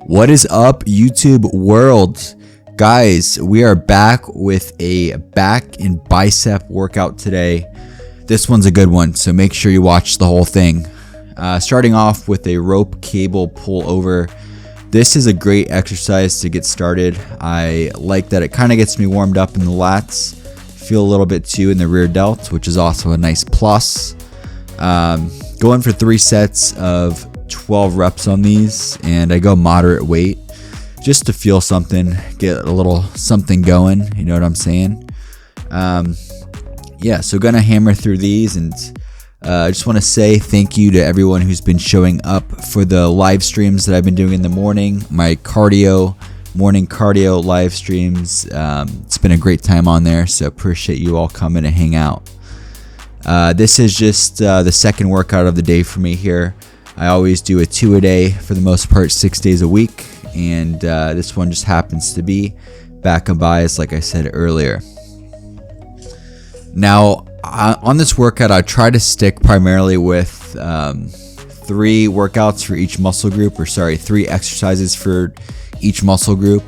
What is up, YouTube world? Guys, we are back with a back and bicep workout today. This one's a good one, so make sure you watch the whole thing. Starting off with a rope cable pull over. This is a great exercise to get started. I like that it kind of gets me warmed up in the lats. Feel a little bit too in the rear delt, which is also a nice plus. Going for 3 sets of 12 reps on these, and I go moderate weight just to feel something, get a little something going, you know what I'm saying? Yeah, so gonna hammer through these, and I just want to say thank you to everyone who's been showing up for the live streams that I've been doing in the morning, my morning cardio live streams. It's been a great time on there, so appreciate you all coming to hang out. This is just the second workout of the day for me here. I always do a 2 a day for the most part, 6 days a week, and this one just happens to be back and bias, like I said earlier. Now, on this workout, I try to stick primarily with 3 workouts for each muscle group, 3 exercises for each muscle group.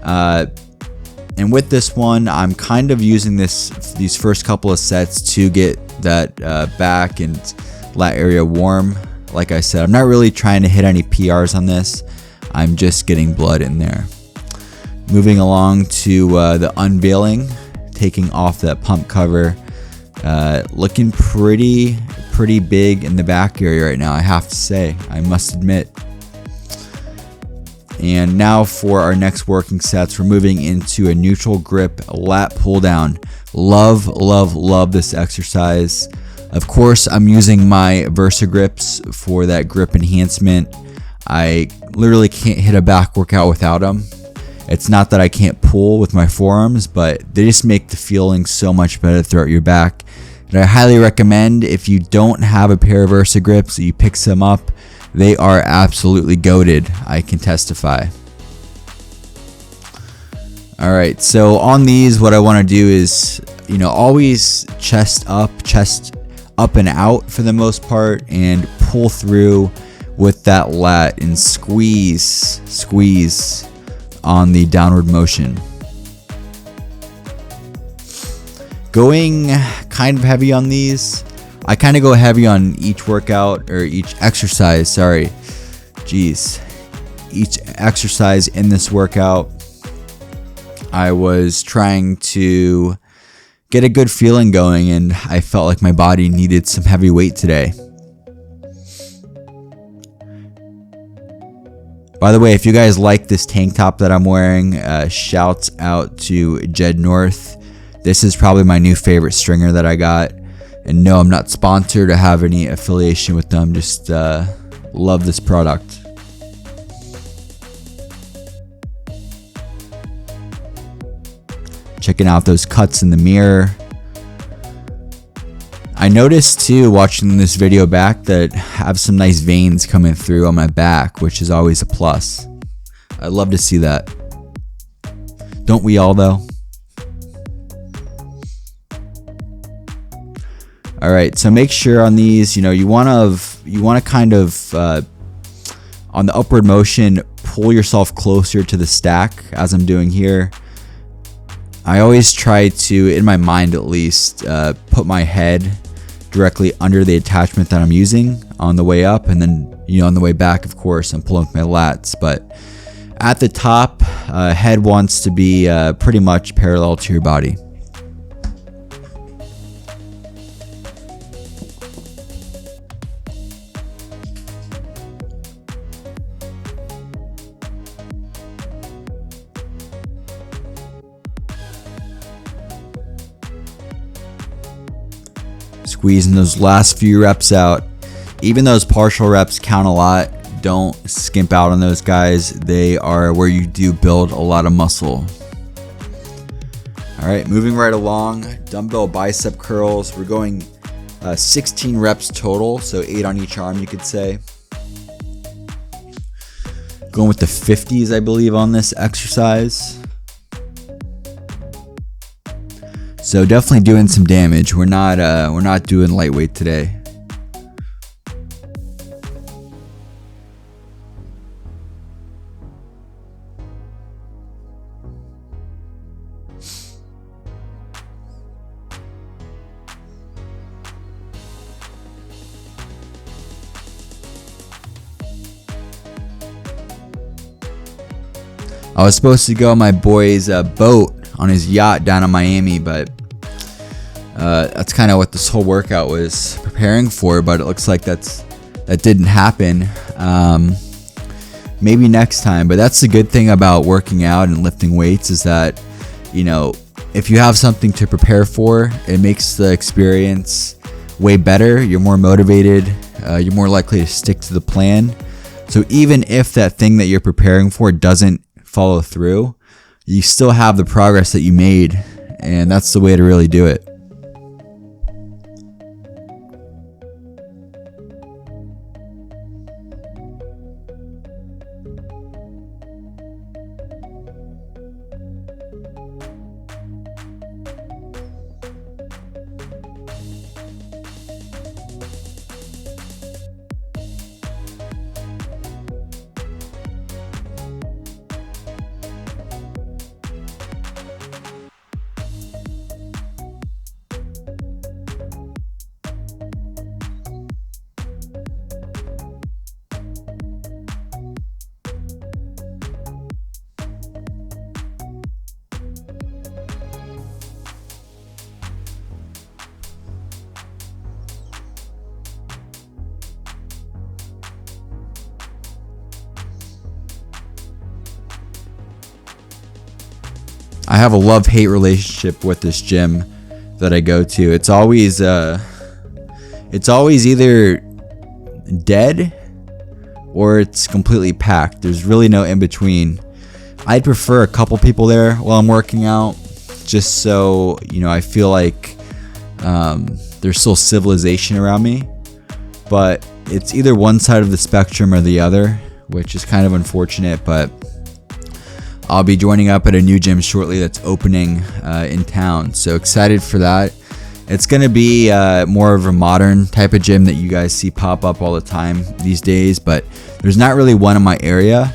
And with this one, I'm kind of using these first couple of sets to get that back and lat area warm. Like I said, I'm not really trying to hit any PRs on this. I'm just getting blood in there. Moving along to the unveiling, taking off that pump cover. Looking pretty big in the back area right now, I have to say, I must admit. And now for our next working sets, we're moving into a neutral grip lat pull down. Love this exercise. Of course, I'm using my Versa grips for that grip enhancement. I literally can't hit a back workout without them. It's not that I can't pull with my forearms, but they just make the feeling so much better throughout your back. And I highly recommend, if you don't have a pair of Versa grips, you pick some up. They are absolutely goated, I can testify. All right, so on these, what I want to do is, always chest up and out for the most part, and pull through with that lat and squeeze on the downward motion. Going kind of heavy on these. I kind of go heavy on each workout, or each exercise, each exercise in this workout. I was trying to get a good feeling going, and I felt like my body needed some heavy weight today. By the way, if you guys like this tank top that I'm wearing, shouts out to Jed North. This is probably my new favorite stringer that I got. And no, I'm not sponsored or have any affiliation with them. Just love this product. Checking out those cuts in the mirror. I noticed too, watching this video back, that I have some nice veins coming through on my back, which is always a plus. I love to see that. Don't we all though? All right, so make sure on these, you want to kind of on the upward motion, pull yourself closer to the stack, as I'm doing here. I always try to, in my mind at least, put my head directly under the attachment that I'm using on the way up, and then on the way back, of course, I'm pulling with my lats. But at the top, head wants to be pretty much parallel to your body. Squeezing those last few reps out. Even those partial reps count a lot. Don't skimp out on those, guys. They are where you do build a lot of muscle. All right, moving right along. Dumbbell bicep curls. We're going 16 reps total, so 8 on each arm, you could say. Going with the 50s, I believe, on this exercise. So definitely doing some damage. We're not doing lightweight today. I was supposed to go on my boy's boat on his yacht down in Miami, but that's kind of what this whole workout was preparing for. But it looks like that didn't happen. Maybe next time. But that's the good thing about working out and lifting weights is that, you know, if you have something to prepare for, it makes the experience way better. You're more motivated. You're more likely to stick to the plan. So even if that thing that you're preparing for doesn't follow through, you still have the progress that you made, and that's the way to really do it. I have a love-hate relationship with this gym that I go to. It's always either dead or it's completely packed. There's really no in between. I'd prefer a couple people there while I'm working out, just so, you know, I feel like there's still civilization around me. But it's either one side of the spectrum or the other, which is kind of unfortunate, but I'll be joining up at a new gym shortly that's opening in town. So excited for that. It's going to be more of a modern type of gym that you guys see pop up all the time these days, but there's not really one in my area.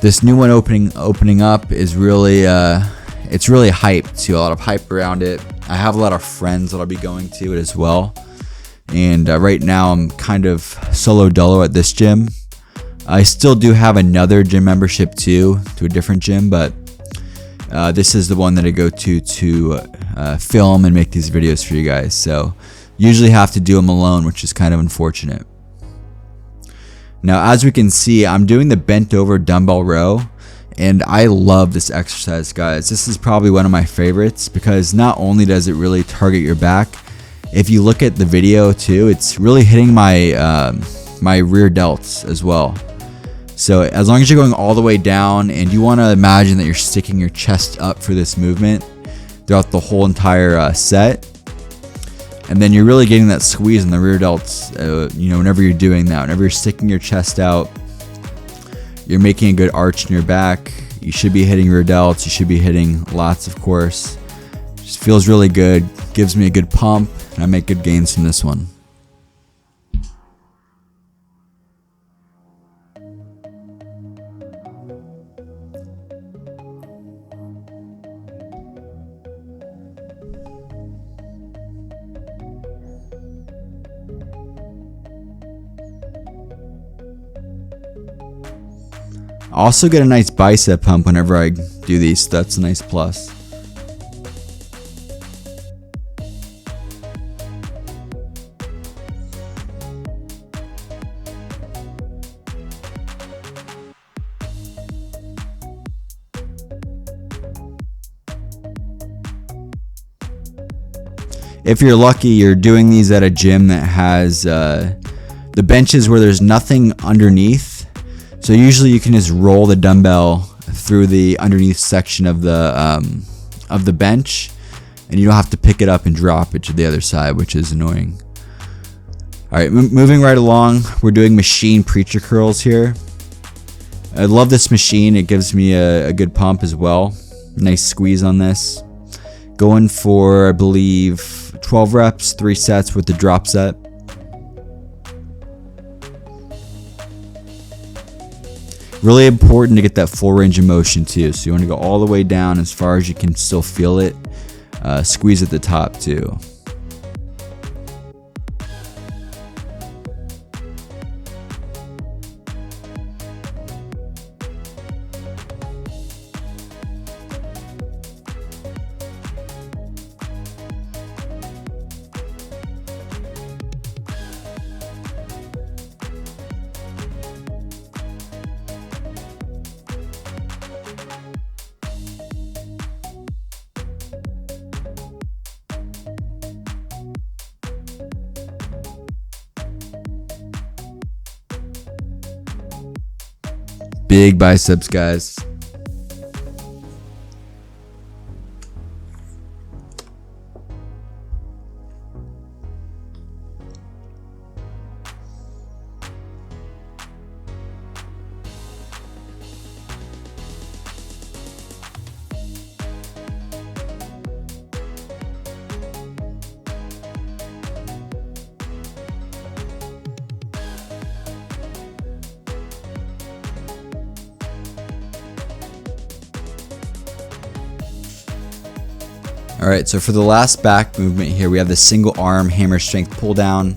This new one opening up is really, it's really hyped too. A lot of hype around it. I have a lot of friends that I'll be going to it as well. And right now I'm kind of solo dolo at this gym. I still do have another gym membership too, to a different gym, but this is the one that I go to film and make these videos for you guys. So usually have to do them alone, which is kind of unfortunate. Now, as we can see, I'm doing the bent over dumbbell row, and I love this exercise, guys. This is probably one of my favorites because not only does it really target your back, if you look at the video too, it's really hitting my my rear delts as well. So as long as you're going all the way down and you want to imagine that you're sticking your chest up for this movement throughout the whole entire set, and then you're really getting that squeeze in the rear delts, you know, whenever you're doing that, whenever you're sticking your chest out, you're making a good arch in your back. You should be hitting rear delts. You should be hitting lats, of course. Just feels really good, gives me a good pump, and I make good gains from this one. I also get a nice bicep pump whenever I do these, so that's a nice plus. If you're lucky, you're doing these at a gym that has the benches where there's nothing underneath. So usually you can just roll the dumbbell through the underneath section of the bench, and you don't have to pick it up and drop it to the other side, which is annoying. All right, moving right along, we're doing machine preacher curls here. I love this machine. It gives me a good pump as well. Nice squeeze on this. Going for, I believe, 12 reps, 3 sets with the drop set. Really important to get that full range of motion too. So you want to go all the way down as far as you can still feel it. Squeeze at the top too. Big biceps, guys. Alright, so for the last back movement here, we have the single arm hammer strength pull down.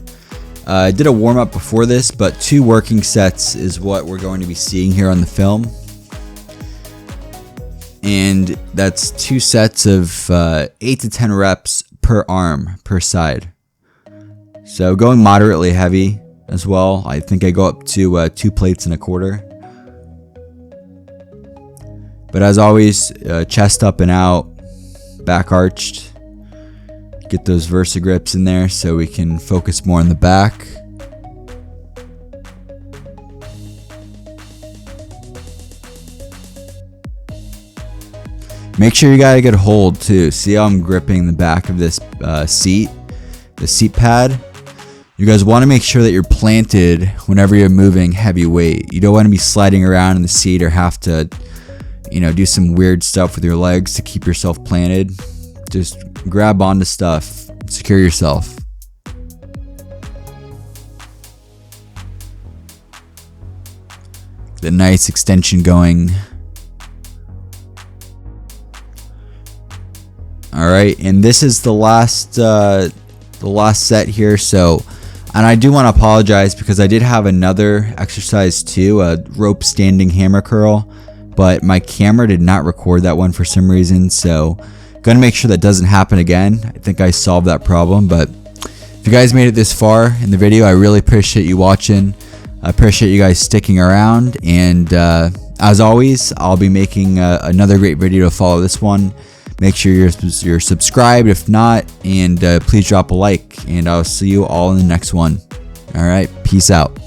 I did a warm up before this, but 2 working sets is what we're going to be seeing here on the film. And that's 2 sets of 8 to 10 reps per arm, per side. So going moderately heavy as well. I think I go up to 2 plates and a quarter. But as always, chest up and out. Back arched. Get those versa grips in there so we can focus more on the back. Make sure you got a good hold too. See how I'm gripping the back of this seat, the seat pad. You guys want to make sure that you're planted whenever you're moving heavy weight. You don't want to be sliding around in the seat or have to, you know, do some weird stuff with your legs to keep yourself planted. Just grab onto stuff, secure yourself. The nice extension going. All right, and this is the last set here. So, and I do want to apologize because I did have another exercise too, a rope standing hammer curl. But my camera did not record that one for some reason, so gonna make sure that doesn't happen again. I think I solved that problem, but if you guys made it this far in the video, I really appreciate you watching. I appreciate you guys sticking around, and as always, I'll be making another great video to follow this one. Make sure you're subscribed if not, and please drop a like, and I'll see you all in the next one. All right, peace out.